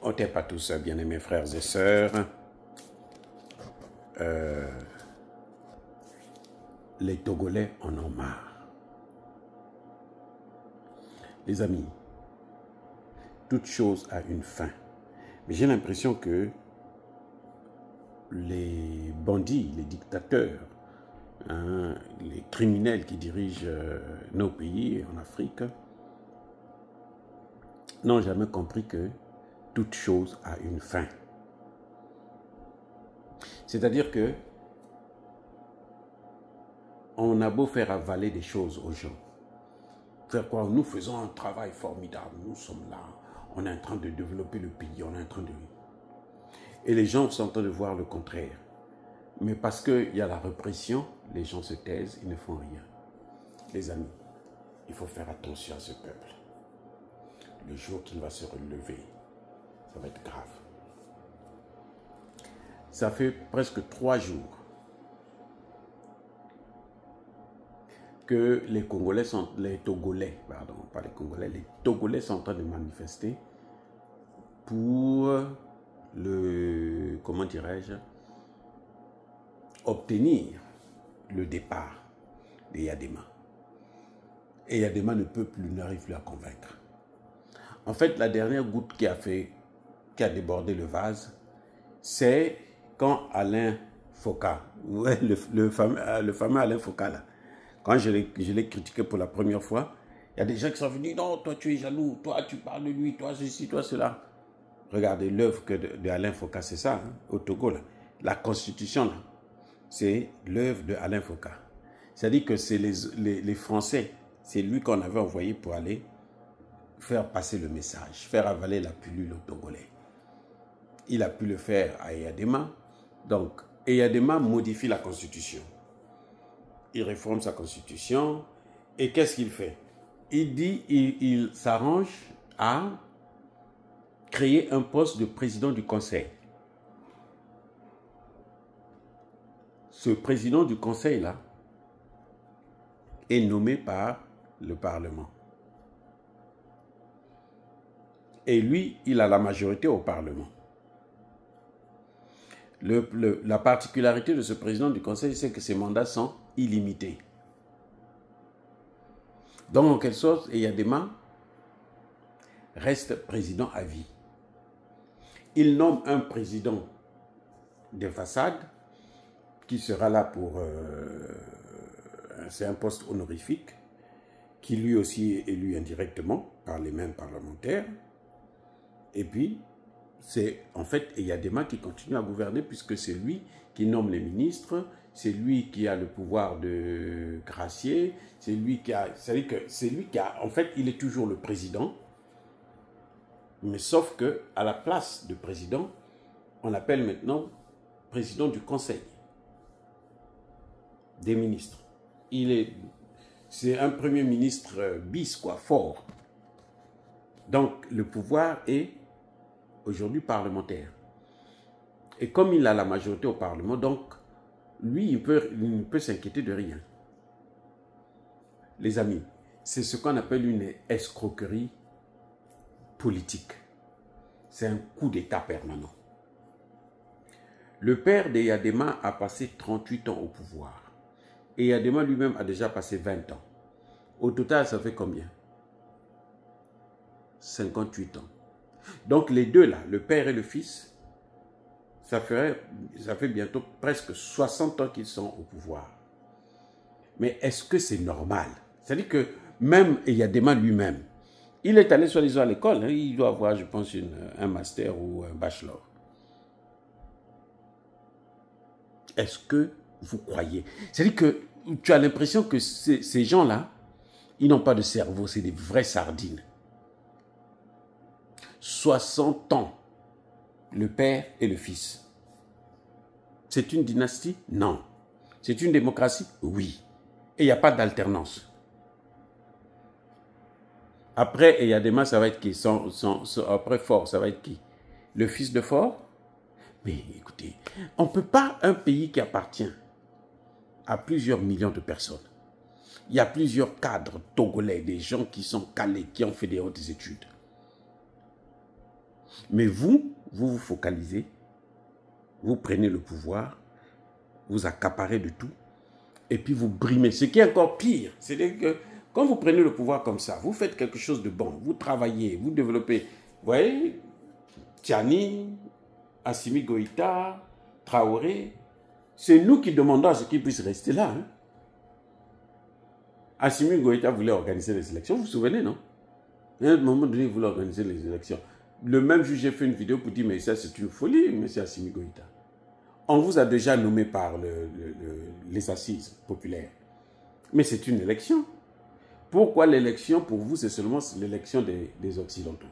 Otep à tous, bien-aimés frères et sœurs. Les Togolais en ont marre. Les amis, toute chose a une fin. Mais j'ai l'impression que les bandits, les dictateurs, les criminels qui dirigent nos pays en Afrique n'ont jamais compris que toute chose a une fin. C'est-à-dire que on a beau faire avaler des choses aux gens, faire quoi? Nous faisons un travail formidable, nous sommes là, on est en train de développer le pays, on est en train de... Et les gens sont en train de voir le contraire. Mais parce qu'il y a la répression, les gens se taisent, ils ne font rien. Les amis, il faut faire attention à ce peuple. Le jour qu'il va se relever, ça va être grave. Ça fait presque 3 jours que les Congolais sont, les Togolais, pardon, pas les Congolais, les Togolais sont en train de manifester pour le, comment dirais-je, obtenir le départ de Yadema. Et Yadema ne peut plus, n'arrive plus à convaincre. En fait, la dernière goutte qui a débordé le vase, c'est quand Alain Foka, ouais, le fameux Alain Foka là, quand je l'ai critiqué pour la première fois, il y a des gens qui sont venus, non, toi tu es jaloux, toi tu parles de lui, toi ceci, toi cela. Regardez l'œuvre de Alain Foka, c'est ça, hein, au Togo là. La constitution là, c'est l'œuvre de Alain Foka. C'est-à-dire que c'est les Français, c'est lui qu'on avait envoyé pour aller faire passer le message, faire avaler la pilule aux Togolais. Il a pu le faire à Eyadema. Donc, Eyadema modifie la constitution. Il réforme sa constitution. Et qu'est-ce qu'il fait? Il dit, il s'arrange à créer un poste de président du conseil. Ce président du conseil-là est nommé par le Parlement. Et lui, il a la majorité au Parlement. La particularité de ce président du conseil, c'est que ses mandats sont illimités. Donc, en quelque sorte, Eyadema reste président à vie. Il nomme un président de façade qui sera là pour... c'est un poste honorifique qui lui aussi est élu indirectement par les mêmes parlementaires. Et puis, c'est en fait Eyadema qui continue à gouverner puisque c'est lui qui nomme les ministres, c'est lui qui a le pouvoir de gracier, c'est lui qui a... C'est-à-dire que c'est lui qui a... En fait, il est toujours le président, mais sauf que à la place de président, on l'appelle maintenant président du conseil des ministres. C'est un premier ministre bis, quoi, fort. Donc, le pouvoir est aujourd'hui parlementaire. Et comme il a la majorité au Parlement, donc, lui, il ne peut s'inquiéter de rien. Les amis, c'est ce qu'on appelle une escroquerie politique. C'est un coup d'État permanent. Le père d'Eyadema a passé 38 ans au pouvoir. Et Eyadema lui-même a déjà passé 20 ans. Au total, ça fait combien? 58 ans. Donc les deux là, le père et le fils, ça fait bientôt presque 60 ans qu'ils sont au pouvoir. Mais est-ce que c'est normal? C'est-à-dire que même Eyadema lui-même, il est allé soi-disant à l'école, hein, il doit avoir, je pense, un master ou un bachelor. Est-ce que vous croyez? C'est-à-dire que tu as l'impression que ces gens-là, ils n'ont pas de cerveau, c'est des vraies sardines. 60 ans, le père et le fils. C'est une dynastie? Non. C'est une démocratie? Oui. Et il n'y a pas d'alternance. Après Eyadema, ça va être qui? Après Faure, ça va être qui? Le fils de Faure? Mais écoutez, on ne peut pas, un pays qui appartient à plusieurs millions de personnes. Il y a plusieurs cadres togolais, des gens qui sont calés, qui ont fait des hautes études. Mais vous vous focalisez, vous prenez le pouvoir, vous accaparez de tout, et puis vous brimez. Ce qui est encore pire, c'est que quand vous prenez le pouvoir comme ça, vous faites quelque chose de bon, vous travaillez, vous développez. Vous voyez, Tiani, Assimi Goïta, Traoré, c'est nous qui demandons à ce qu'ils puissent rester là. Hein. Assimi Goïta voulait organiser les élections, vous vous souvenez, non? À un moment donné, il voulait organiser les élections. Le même juge a fait une vidéo pour dire, mais ça c'est une folie, M. Assimi Goïta. On vous a déjà nommé par les assises populaires. Mais c'est une élection. Pourquoi l'élection, pour vous, c'est seulement l'élection des Occidentaux?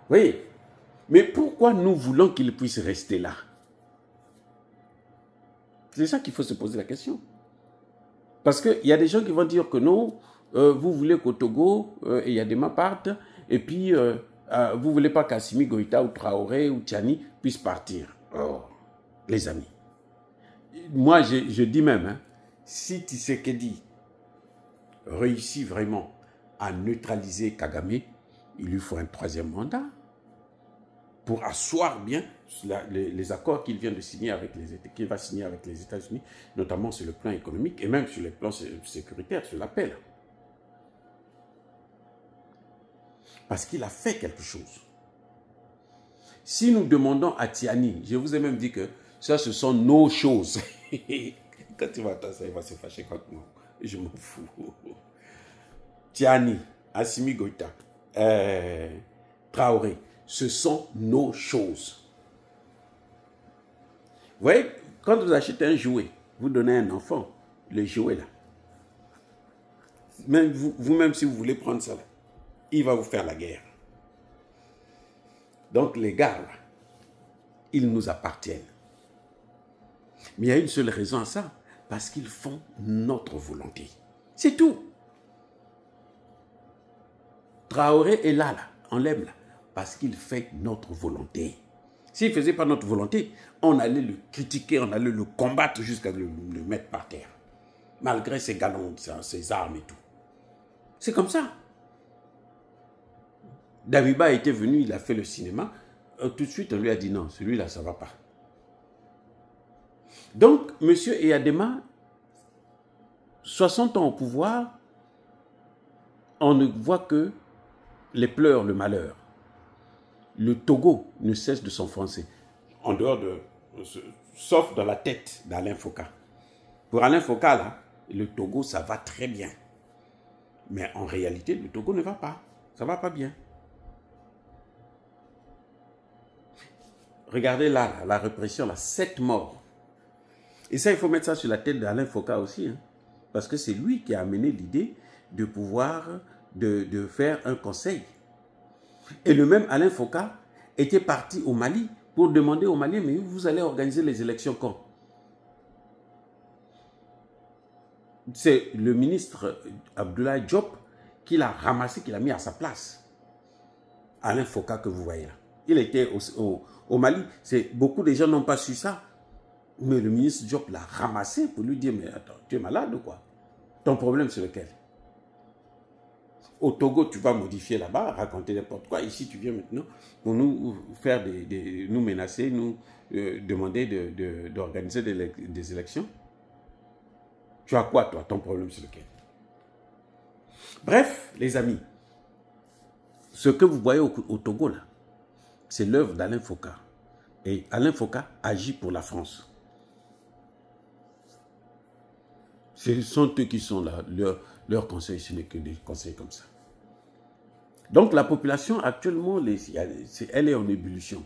Oui, mais pourquoi nous voulons qu'ils puissent rester là? C'est ça qu'il faut se poser la question. Parce qu'il y a des gens qui vont dire que non, vous voulez qu'au Togo, il y a des partent, et puis vous ne voulez pas qu'Assimi Goïta ou Traoré ou Tiani puissent partir. Oh, les amis. Moi, je dis même, hein, si Tshisekedi réussit vraiment à neutraliser Kagame, il lui faut un 3e mandat pour asseoir bien les accords qu'il vient de signer avec qu'il va signer avec les États-Unis, notamment sur le plan économique et même sur le plan sécuritaire, sur la paix. Parce qu'il a fait quelque chose. Si nous demandons à Tiani, je vous ai même dit que ça, ce sont nos choses. Quand il va entendre ça, il va se fâcher contre moi. Je m'en fous. Tiani, Assimi Goïta, Traoré, ce sont nos choses. Vous voyez, quand vous achetez un jouet, vous donnez à un enfant le jouet là. Même vous-même, si vous voulez prendre ça là, il va vous faire la guerre. Donc les gars là, ils nous appartiennent. Mais il y a une seule raison à ça, parce qu'ils font notre volonté. C'est tout. Traoré est là, on l'aime là, parce qu'il fait notre volonté. S'il ne faisait pas notre volonté, on allait le critiquer, on allait le combattre jusqu'à le mettre par terre. Malgré ses galons, ses armes et tout. C'est comme ça. Dabiba était venu, il a fait le cinéma. Tout de suite, on lui a dit non, celui-là, ça ne va pas. Donc, M. Eyadema, 60 ans au pouvoir, on ne voit que les pleurs, le malheur. Le Togo ne cesse de s'enfoncer. En dehors de... Sauf dans la tête d'Alain Foka. Pour Alain Foka, là, le Togo, ça va très bien. Mais en réalité, le Togo ne va pas. Ça ne va pas bien. Regardez là, la répression, là, 7 morts. Et ça, il faut mettre ça sur la tête d'Alain Foka aussi. Hein, parce que c'est lui qui a amené l'idée de pouvoir, de faire un conseil. Et le même Alain Foka était parti au Mali pour demander aux Maliens, mais vous allez organiser les élections quand? C'est le ministre Abdoulaye Diop qui l'a ramassé, qui l'a mis à sa place. Alain Foka que vous voyez là. Il était au Mali. Beaucoup de gens n'ont pas su ça. Mais le ministre Diop l'a ramassé pour lui dire, mais attends, tu es malade ou quoi? Ton problème c'est lequel? Au Togo, tu vas modifier là-bas, raconter n'importe quoi. Ici, tu viens maintenant pour nous faire nous menacer, nous demander d'organiser des élections. Tu as quoi, toi? Ton problème c'est lequel? Bref, les amis, ce que vous voyez au Togo, là, c'est l'œuvre d'Alain Foka. Et Alain Foka agit pour la France. Ce sont eux qui sont là. Leur conseil, ce n'est que des conseils comme ça. Donc la population, actuellement, elle est en ébullition.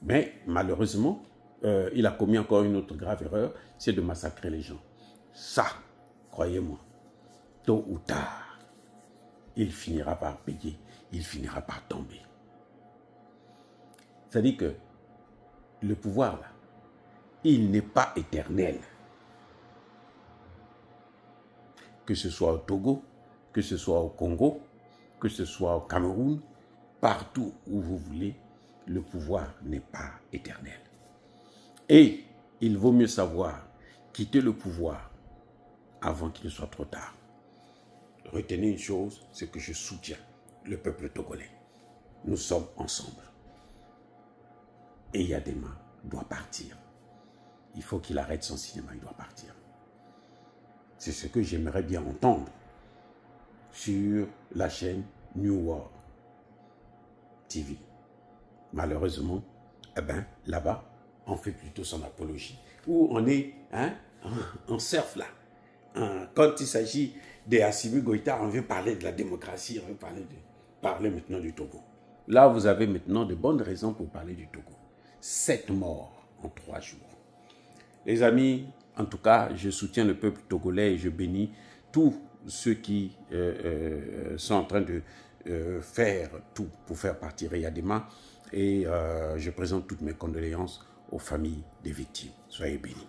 Mais malheureusement, il a commis encore une autre grave erreur, c'est de massacrer les gens. Ça, croyez-moi, tôt ou tard, il finira par payer, il finira par tomber. C'est-à-dire que le pouvoir, là, il n'est pas éternel. Que ce soit au Togo, que ce soit au Congo, que ce soit au Cameroun, partout où vous voulez, le pouvoir n'est pas éternel. Et il vaut mieux savoir quitter le pouvoir avant qu'il ne soit trop tard. Retenez une chose, c'est que je soutiens le peuple togolais. nous sommes ensemble. Et Yadema doit partir. Il faut qu'il arrête son cinéma, il doit partir. C'est ce que j'aimerais bien entendre sur la chaîne New World TV. Malheureusement, eh ben, là-bas, on fait plutôt son apologie. Où on est, hein, on surfe là. Quand il s'agit de Assimi Goïta, on veut parler de la démocratie, on veut parler maintenant du Togo. Là, vous avez maintenant de bonnes raisons pour parler du Togo. 7 morts en 3 jours. Les amis, en tout cas, je soutiens le peuple togolais et je bénis tous ceux qui sont en train de faire tout pour faire partir Yadema. Et je présente toutes mes condoléances aux familles des victimes. Soyez bénis.